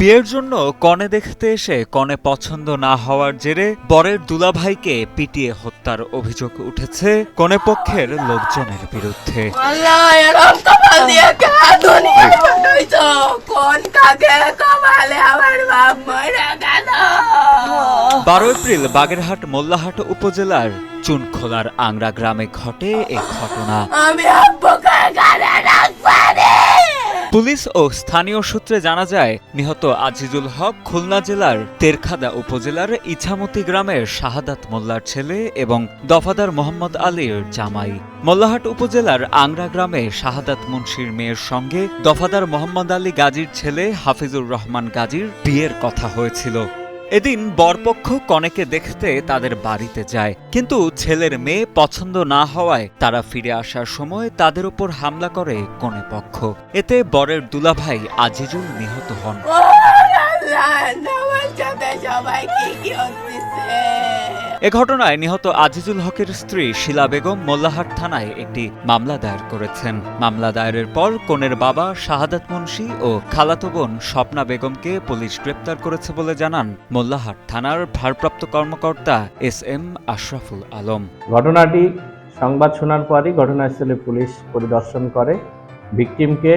বিয়ের জন্য কনে দেখতে এসে কনে পছন্দ না হওয়ার জেরে বরের দুলাভাইকে পিটিয়ে হত্যার অভিযোগ উঠেছে কনে পক্ষের লোকজনের বিরুদ্ধে। 12 এপ্রিল বাগেরহাট মোল্লাহাট উপজেলার চুনখোলার আংরা গ্রামে ঘটে এ ঘটনা। পুলিশ ও স্থানীয় সূত্রে জানা যায়, নিহত আজিজুল হক খুলনা জেলার তেরখাদা উপজেলার ইছামতি গ্রামের শাহাদাত মোল্লার ছেলে এবং দফাদার মোহাম্মদ আলীর জামাই। মোল্লাহাট উপজেলার আংরা গ্রামে শাহাদাত মুন্সির মেয়ের সঙ্গে দফাদার মোহাম্মদ আলী গাজীর ছেলে হাফিজুর রহমান গাজীর বিয়ের কথা হয়েছিল। এদিন বরপক্ষ কনেকে দেখতে তাদের বাড়িতে যায়, কিন্তু ছেলের মেয়ে পছন্দ না হওয়ায় তারা ফিরে আসার সময় তাদের উপর হামলা করে কনে পক্ষ। এতে বরের দুলাভাই আজিজুল নিহত হন। এ ঘটনায় নিহত আজিজুল হকের স্ত্রী শিলা বেগম মোল্লাহাট থানায় একটি মামলা দায়ের করেছেন। মামলা দায়েরের পর কনের বাবা শাহাদাত মুন্সি ও খালাতো বোন স্বপ্না বেগমকে পুলিশ গ্রেপ্তার করেছে বলে জানান মোল্লাহাট থানার ভারপ্রাপ্ত কর্মকর্তা এস.এম. আশরাফুল আলম। ঘটনাটি সংবাদ শোনার পরই ঘটনাস্থলে পুলিশ পরিদর্শন করে ভিকটিমকে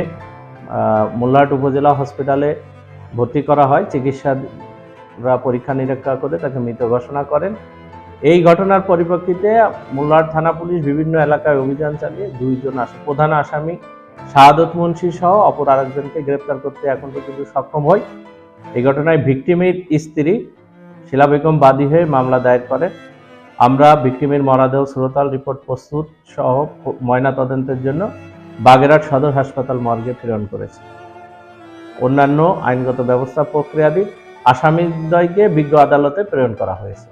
মোল্লাহাট উপজেলা হসপিটালে ভর্তি করা হয়। চিকিৎসকরা পরীক্ষা নিরীক্ষা করে তাকে মৃত ঘোষণা করেন। এই ঘটনার পরিপ্রেক্ষিতে মোল্লাহাট থানা পুলিশ বিভিন্ন এলাকায় অভিযান চালিয়ে প্রধান আসামি শাহাদাত মুন্সি সহ অপর আরেকজনকে গ্রেপ্তার করতে এখন পর্যন্ত সক্ষম হয়। এই ঘটনায় ভিকটিমের স্ত্রী শিলা বেগম বাদী হয়ে মামলা দায়ের করেন। আমরা ভিকটিমের মরদেহ সুরতাল রিপোর্ট প্রস্তুত সহ ময়নাতদন্তের জন্য বাগেরহাট সদর হাসপাতাল মর্গে প্রেরণ করেছি। অন্যান্য আইনগত ব্যবস্থা প্রক্রিয়াধীন আসামিদ্বয়কে বিজ্ঞ আদালতে প্রেরণ করা হয়েছে।